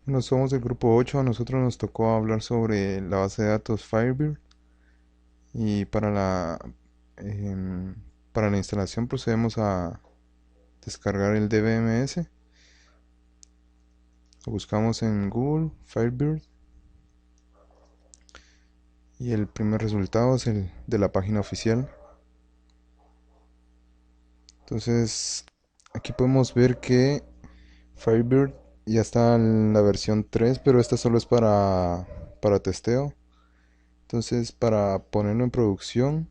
No somos del grupo 8. A nosotros nos tocó hablar sobre la base de datos Firebird y em, para la instalación procedemos a descargar el DBMS. Lo buscamos en Google Firebird y el primer resultado es el de la página oficial. Entonces aquí podemos ver que Firebird ya está en la versión 3, pero esta solo es para testeo. Entonces, para ponerlo en producción,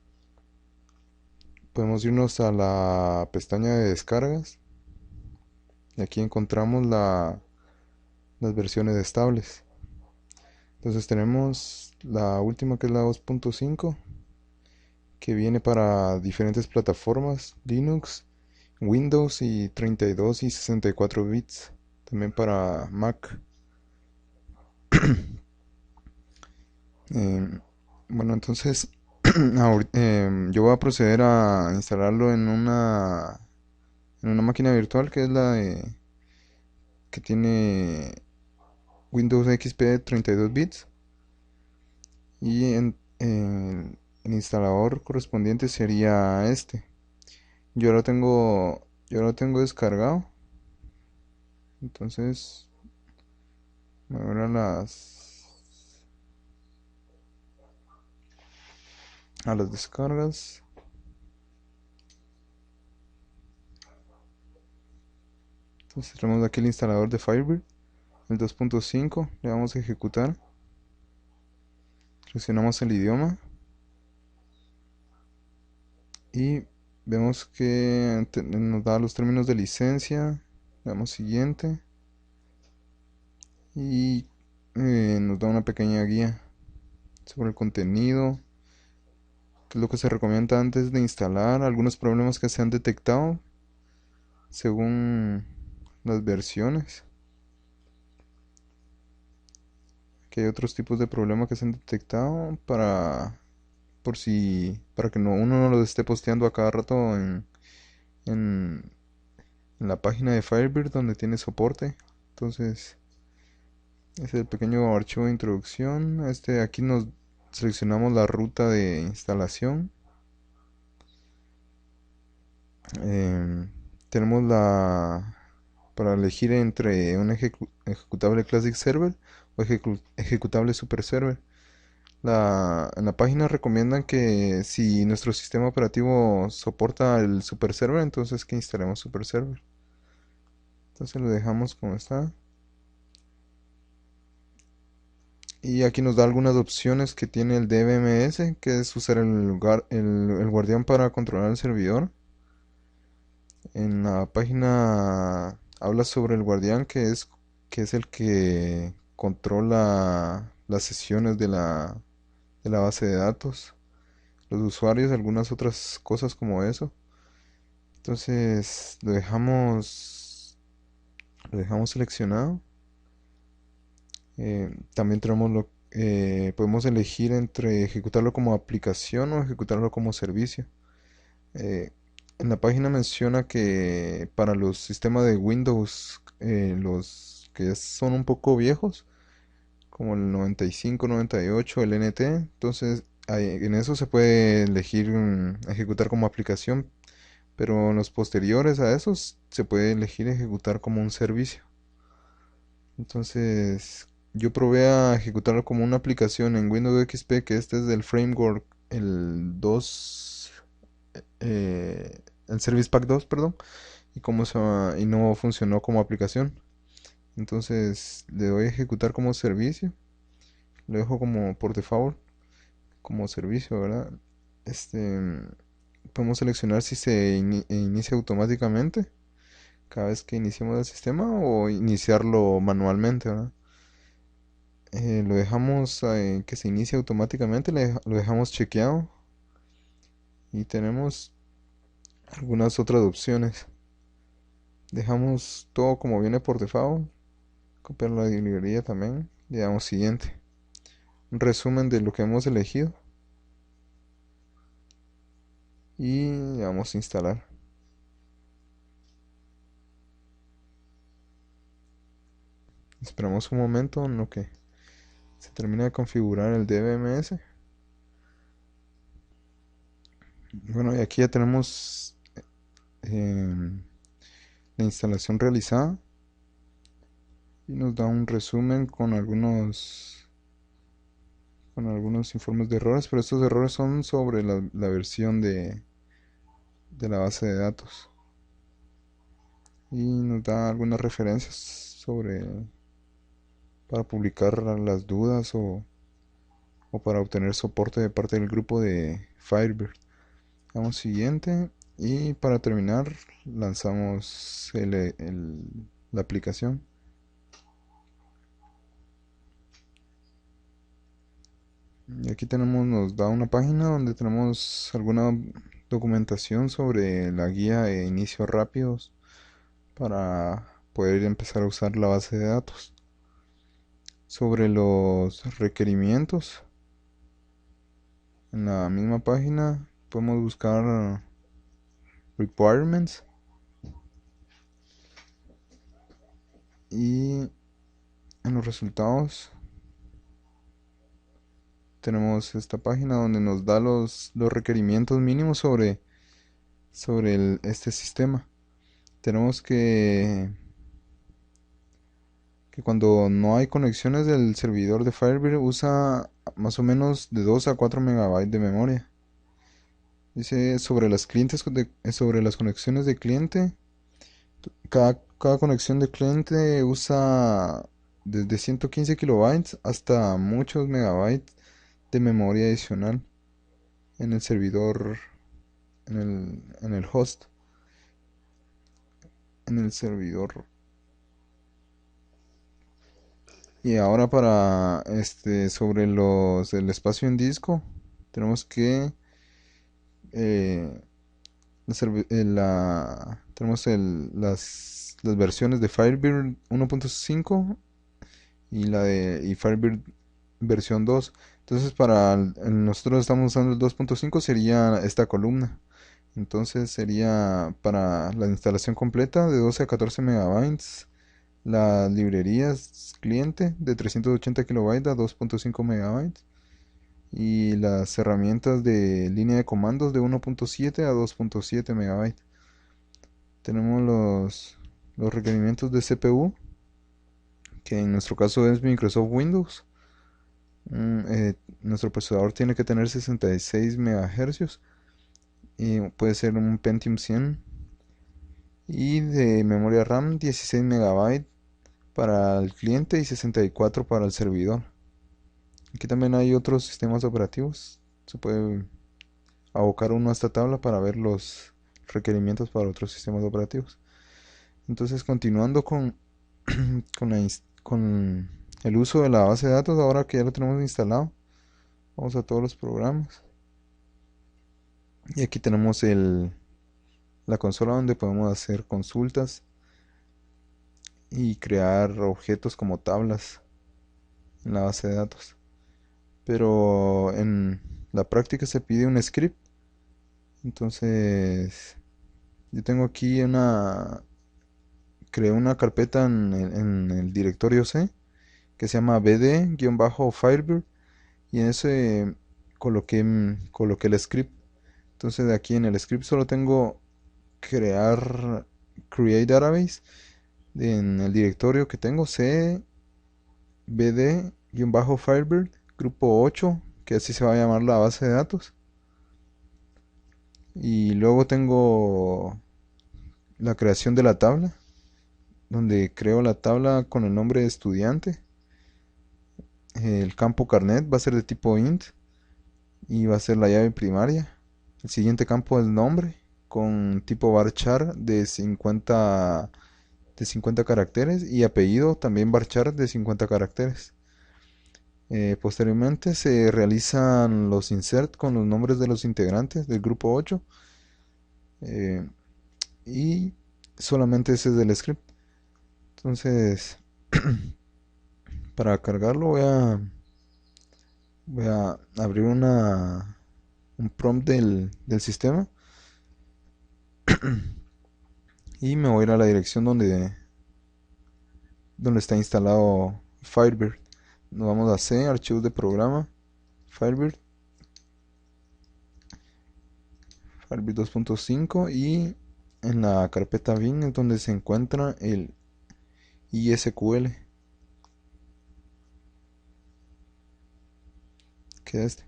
podemos irnos a la pestaña de descargas y aquí encontramos las versiones estables. Entonces tenemos la última que es la 2.5 que viene para diferentes plataformas, Linux, Windows y 32 y 64 bits, también para Mac. Em, bueno, entonces yo voy a proceder a instalarlo en una máquina virtual que es que tiene Windows XP 32 bits y el instalador correspondiente sería este. Yo lo tengo descargado, entonces me voy a las descargas. Entonces tenemos aquí el instalador de Firebird, el 2.5, le damos a ejecutar, seleccionamos el idioma y vemos que nos da los términos de licencia, le damos siguiente y nos da una pequeña guía sobre el contenido, qué es lo que se recomienda antes de instalar, algunos problemas que se han detectado según las versiones, que hay otros tipos de problemas que se han detectado para que uno no lo esté posteando a cada rato en, en la página de Firebird donde tiene soporte. Entonces, ese es el pequeño archivo de introducción. Aquí nos seleccionamos la ruta de instalación. Em, tenemos para elegir entre un ejecutable Classic Server o ejecutable Super Server. En la página recomiendan que si nuestro sistema operativo soporta el Super Server, entonces que instalemos Super Server. Entonces lo dejamos como está. Y aquí nos da algunas opciones que tiene el DBMS, que es usar el guardián para controlar el servidor. En la página habla sobre el guardián, que es el que controla las sesiones de la base de datos, los usuarios, algunas otras cosas como eso. Entonces lo dejamos seleccionado. También podemos elegir entre ejecutarlo como aplicación o ejecutarlo como servicio. Eh, en la página menciona que para los sistemas de Windows, los que son un poco viejos, como el 95, 98, el NT, entonces en eso se puede elegir ejecutar como aplicación, pero en los posteriores a esos se puede elegir ejecutar como un servicio. Entonces, yo probé a ejecutarlo como una aplicación en Windows XP, que este es del framework, el 2, el Service Pack 2, perdón, y no funcionó como aplicación. Entonces, le doy a ejecutar como servicio, lo dejo como por default, como servicio, ¿verdad? Este, podemos seleccionar si inicia automáticamente cada vez que iniciemos el sistema o iniciarlo manualmente, ¿verdad? Lo dejamos que se inicie automáticamente, lo dejamos chequeado y tenemos algunas otras opciones. Dejamos todo como viene por default, copiar la librería también, le damos siguiente. Un resumen de lo que hemos elegido y le damos instalar. Esperamos un momento en lo que se termina de configurar el DBMS. Bueno, y aquí ya tenemos la instalación realizada y nos da un resumen con algunos informes de errores, pero estos errores son sobre la versión de la base de datos y nos da algunas referencias sobre para publicar las dudas o para obtener soporte de parte del grupo de Firebird. Vamos siguiente y para terminar lanzamos la aplicación. Y aquí nos da una página donde tenemos alguna documentación sobre la guía de inicios rápidos para poder empezar a usar la base de datos. Sobre los requerimientos, en la misma página podemos buscar requirements y en los resultados tenemos esta página donde nos da los requerimientos mínimos sobre este sistema. Tenemos que cuando no hay conexiones del servidor de Firebird usa más o menos de 2 a 4 megabytes de memoria. Dice sobre las conexiones de cliente, cada conexión de cliente usa desde 115 kilobytes hasta muchos megabytes de memoria adicional en el servidor, en el host, en el servidor. Y ahora para sobre el espacio en disco, tenemos que eh, tenemos las versiones de Firebird 1.5 y Firebird versión 2. Entonces nosotros estamos usando el 2.5, sería esta columna. Entonces sería para la instalación completa de 12 a 14 megabytes. Las librerías cliente de 380 kilobytes a 2.5 megabytes. Y las herramientas de línea de comandos de 1.7 a 2.7 megabytes. Tenemos los requerimientos de CPU, que en nuestro caso es Microsoft Windows. Nuestro procesador tiene que tener 66 MHz y puede ser un Pentium 100. Y de memoria RAM 16 MB para el cliente y 64 para el servidor. Aquí también hay otros sistemas operativos. Se puede abocar uno a esta tabla para ver los requerimientos para otros sistemas operativos. Entonces, continuando con el uso de la base de datos, ahora que ya lo tenemos instalado, vamos a todos los programas. Y aquí tenemos la consola donde podemos hacer consultas y crear objetos como tablas en la base de datos. Pero en la práctica se pide un script. Entonces, yo tengo aquí creé una carpeta en el directorio C que se llama bd-firebird y en ese coloqué el script. Entonces, de aquí en el script solo tengo create database en el directorio que tengo C bd-firebird grupo 8, que así se va a llamar la base de datos. Y luego tengo la creación de la tabla, donde creo la tabla con el nombre de estudiante. El campo carnet va a ser de tipo int y va a ser la llave primaria. El siguiente campo es nombre con tipo varchar de 50 caracteres y apellido también varchar de 50 caracteres. Posteriormente se realizan los insert con los nombres de los integrantes del grupo 8 eh, y solamente ese es del script. Entonces, para cargarlo voy a abrir un prompt del sistema y me voy a ir a la dirección donde está instalado Firebird. Nos vamos a C, archivos de programa, Firebird, Firebird 2.5 y en la carpeta bin es donde se encuentra el ISQL, que es este.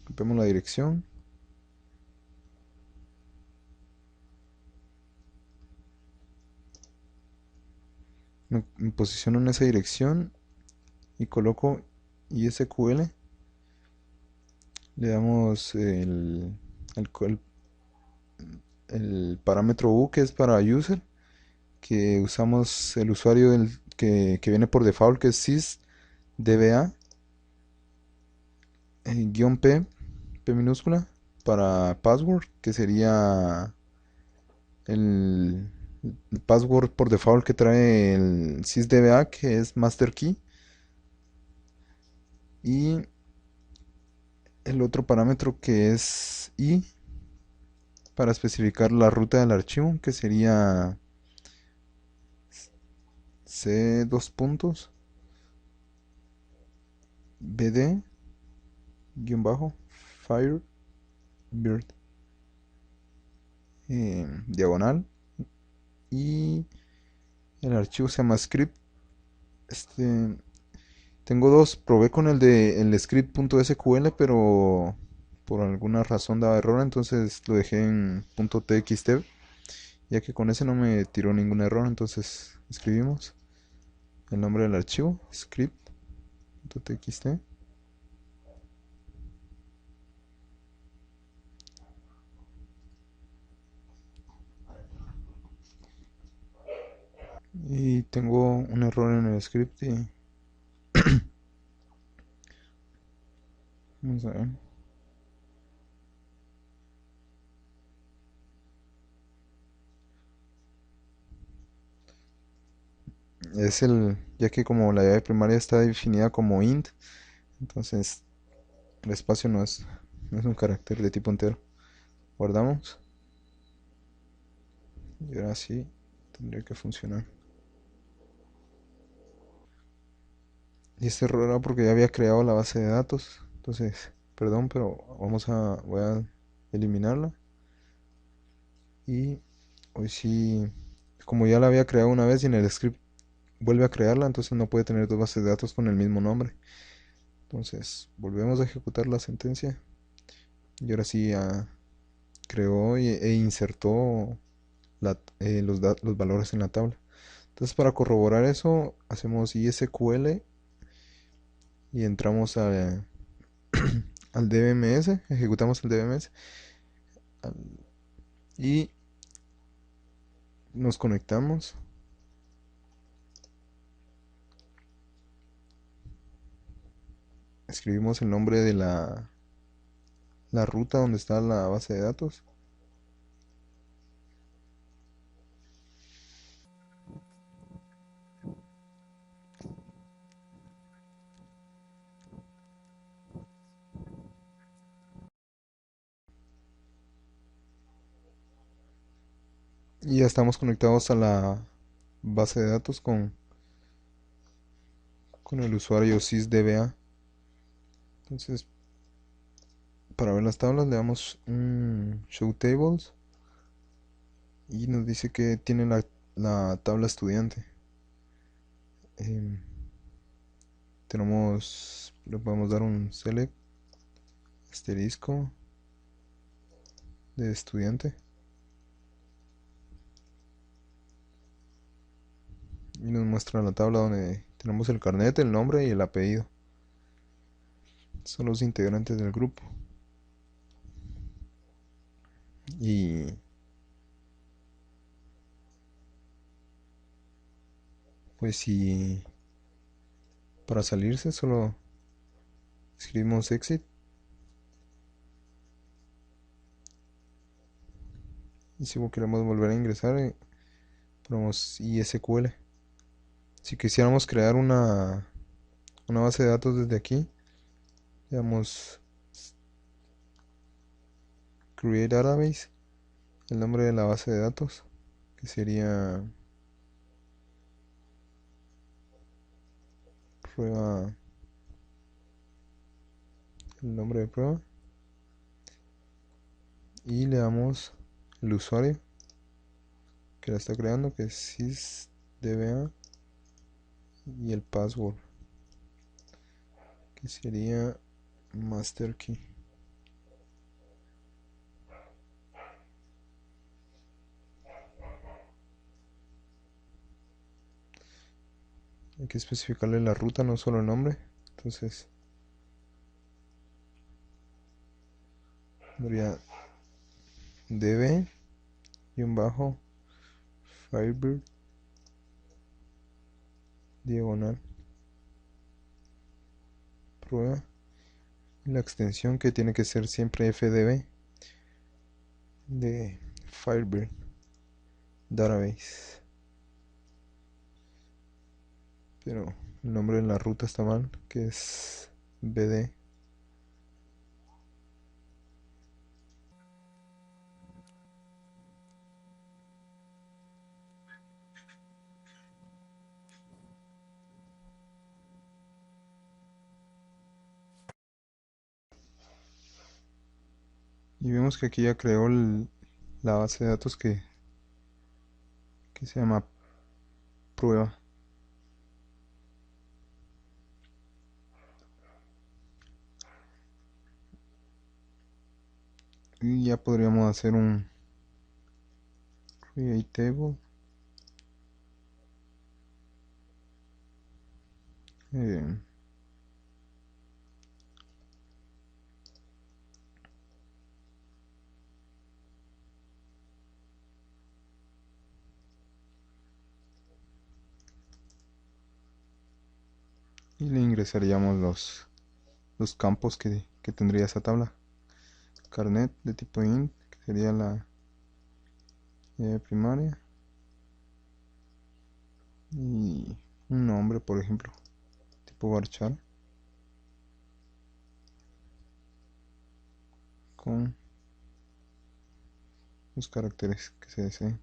Copiamos la dirección. Me posiciono en esa dirección y coloco ISQL. Le damos el parámetro U que es para user, que usamos el usuario que viene por default, que es sysdba guión P minúscula, para password, que sería el, el password por default que trae el sysdba, que es master key. Y el otro parámetro que es I, para especificar la ruta del archivo, que sería C dos puntos BD guión bajo Firebird diagonal, y el archivo se llama script. Este, tengo dos, probé con el de el script.sql, pero por alguna razón daba error, entonces lo dejé en .txt, ya que con ese no me tiró ningún error. Entonces escribimos el nombre del archivo, script.txt, y tengo un error en el script y vamos a ver. Ya que como la llave primaria está definida como int, entonces el espacio no es un carácter de tipo entero. Guardamos y ahora sí tendría que funcionar. Y este error era porque ya había creado la base de datos. Entonces, perdón, pero voy a eliminarla. Y hoy sí, como ya la había creado una vez y en el script vuelve a crearla, entonces no puede tener dos bases de datos con el mismo nombre. Entonces, volvemos a ejecutar la sentencia. Y ahora sí ya creó e insertó los valores en la tabla. Entonces, para corroborar eso, hacemos ISQL y entramos al DBMS, ejecutamos el DBMS y nos conectamos. Escribimos el nombre de la ruta donde está la base de datos. Y ya estamos conectados a la base de datos con el usuario sysdba. Entonces, para ver las tablas, le damos un show tables y nos dice que tiene la tabla estudiante. Em, le podemos dar un select asterisco de estudiante y nos muestra la tabla donde tenemos el carnet, el nombre y el apellido. Son los integrantes del grupo. Y pues si para salirse solo escribimos exit, y si queremos volver a ingresar, ponemos ISQL. Si quisiéramos crear una base de datos desde aquí, le damos create database, el nombre de la base de datos, que sería prueba, el nombre de prueba, y le damos el usuario que la está creando, que es sysdba, y el password, que sería master key. Hay que especificarle la ruta, no solo el nombre. Entonces pondría db-firebird diagonal prueba, y la extensión, que tiene que ser siempre fdb de Firebird Database. Pero el nombre de la ruta está mal, que es bd. Y vemos que aquí ya creó la base de datos que se llama prueba. Y ya podríamos hacer un create table, eh, y le ingresaríamos los campos que tendría esa tabla. Carnet de tipo int, que sería la primaria, y un nombre, por ejemplo, tipo varchar, con los caracteres que se deseen.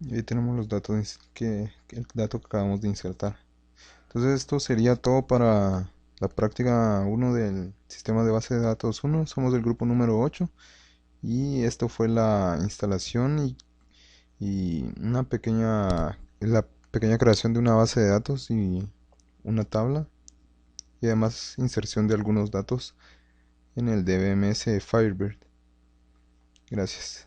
Y ahí tenemos los datos el dato que acabamos de insertar. Entonces esto sería todo para la práctica 1 del sistema de base de datos 1. Somos del grupo número 8 y esto fue la instalación y la pequeña creación de una base de datos y una tabla, y además inserción de algunos datos en el DBMS Firebird. Gracias.